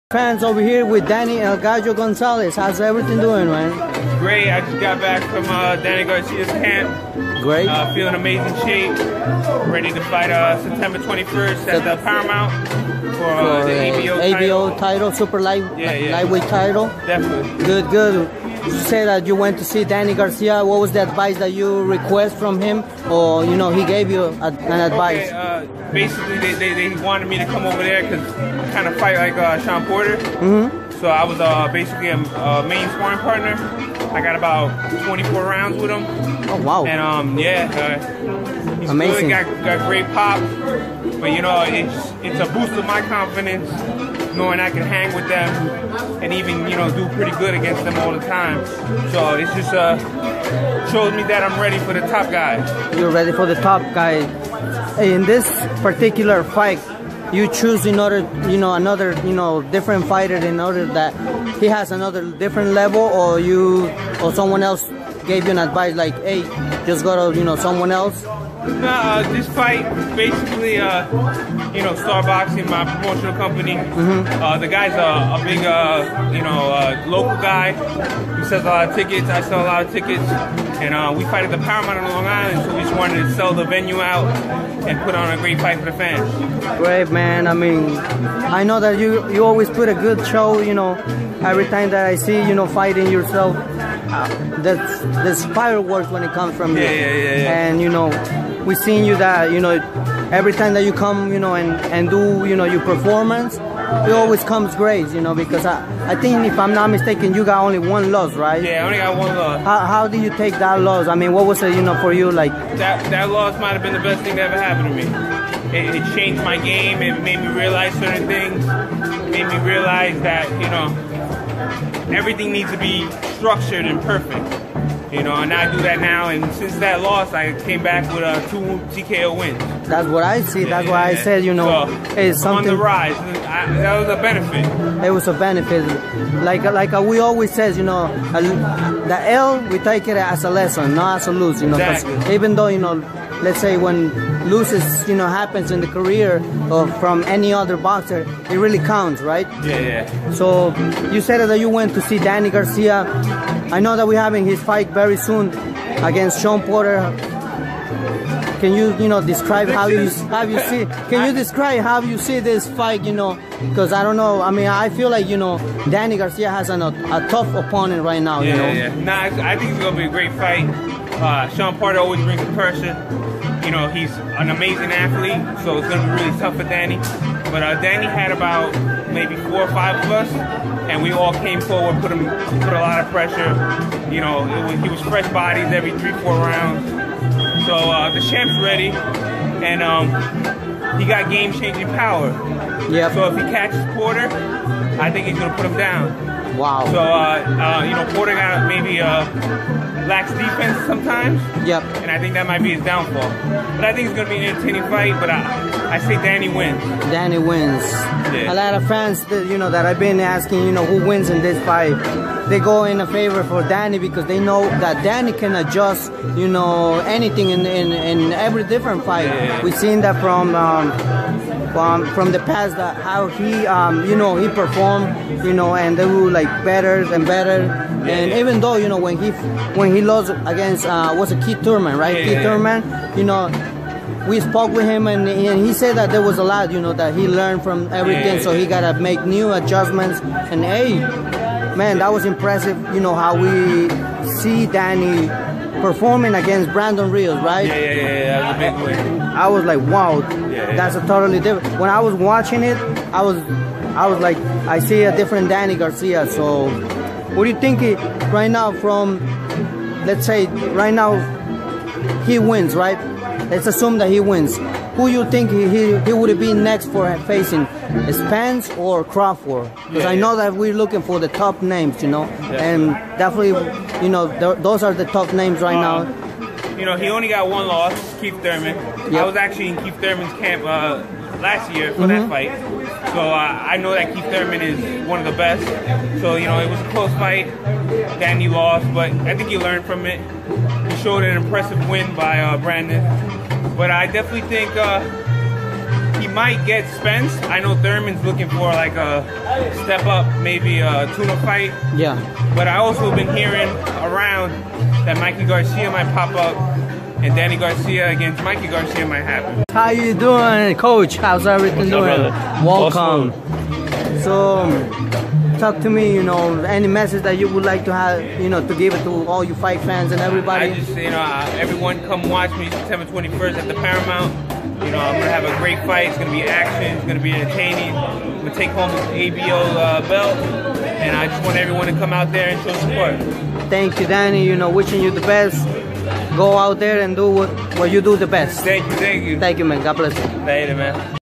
Fans over here with Danny El Gallo Gonzalez. How's everything doing, man? Great. I just got back from Danny Garcia's camp. Great. Feeling amazing shape. Ready to fight September 21st at the Paramount for the ABO title, super lightweight title. Definitely. Good. You say that you went to see Danny Garcia. What was the advice that you request from him, or he gave you an advice? Okay, basically, they wanted me to come over there because I kind of fight like Shawn Porter. So I was basically a main sparring partner. I got about 24 rounds with him. Oh wow! And he's amazing. Good, got great pop. But it's a boost of my confidence, knowing I can hang with them and even do pretty good against them all the time. So it's just shows me that I'm ready for the top guy. You're ready for the top guy. In this particular fight, you choose another different fighter in order that he has another different level, or someone else gave you an advice like, hey, just go to someone else. No, this fight basically, Star Boxing, my promotional company. The guy's a big, local guy. He sells a lot of tickets. I sell a lot of tickets, and we fight at the Paramount on Long Island. So we just wanted to sell the venue out and put on a great fight for the fans. Great, man. I mean, I know that you always put a good show. Every time that I see fighting yourself, there's fireworks when it comes from you. Yeah. And we've seen you that every time that you come and do your performance, it always comes great, because I think, if I'm not mistaken, you got only one loss, right? Yeah, I only got one loss. How did you take that loss? I mean, what was it for you like? That loss might have been the best thing that ever happened to me. It changed my game. It made me realize certain things. It made me realize that everything needs to be structured and perfect. And I do that now, and since that loss, I came back with 2 TKO wins. That's what I see. That's why I said, so it's something on the rise. That was a benefit. It was a benefit. Like we always says, the L, we take it as a lesson, not as a lose. Exactly. Even though let's say when loses happens in the career from any other boxer, it really counts, right? Yeah. So you said that you went to see Danny Garcia. I know that we're having his fight very soon against Shawn Porter. Can you describe how you see? Can you describe how you see this fight? Because I don't know. I mean, I feel like Danny Garcia has a tough opponent right now. Yeah. Nah, I think it's gonna be a great fight. Shawn Porter always brings the pressure. He's an amazing athlete, so it's gonna be really tough for Danny. But Danny had about maybe 4 or 5 of us, and we all came forward, put a lot of pressure. He was fresh bodies every 3-4 rounds. So the champ's ready, and he got game-changing power. Yeah. So if he catches Porter, I think he's gonna put him down. Wow. So Porter got maybe lacks defense sometimes. Yep. And I think that might be his downfall. But I think it's gonna be an entertaining fight. But I say Danny wins. Danny wins. Yeah. A lot of fans that I've been asking who wins in this fight, they go in a favor for Danny because they know that Danny can adjust anything in every different fight. Yeah. We've seen that from the past, that how he he performed and they were like better and better. And even though when he lost against was it Keith Thurman, right? Keith Thurman, we spoke with him, and he said that there was a lot that he learned from everything, so he gotta make new adjustments. And hey, man, that was impressive. How we see Danny performing against Brandon Rios, right? Yeah, that was a big win. I was like, wow, that's a totally different. When I was watching it, I was like, I see a different Danny Garcia. So, what do you think right now from, let's say, right now, he wins, right? Let's assume that he wins. Who you think he would be next for facing? Spence or Crawford? Because I know that we're looking for the top names, and definitely, those are the top names right now. He only got 1 loss, Keith Thurman. Yep. I was actually in Keith Thurman's camp last year for that fight. So I know that Keith Thurman is one of the best. So, it was a close fight. Danny lost, but I think he learned from it. He showed an impressive win by Brandon. But I definitely think he might get Spence. I know Thurman's looking for like a step up, maybe a tune-up fight. Yeah. But I also been hearing around that Mikey Garcia might pop up, and Danny Garcia against Mikey Garcia might happen. How you doing, Coach? How's everything doing? Welcome. So, talk to me, you know, any message that you would like to have, you know, to give it to all you fight fans and everybody? I just, you know, everyone come watch me September 21st at the Paramount. You know, I'm going to have a great fight. It's going to be action. It's going to be entertaining. I'm going to take home this ABO belt. And I just want everyone to come out there and show support. Thank you, Danny. You know, wishing you the best. Go out there and do what you do the best. Thank you, thank you. Thank you, man. God bless you. Later, man.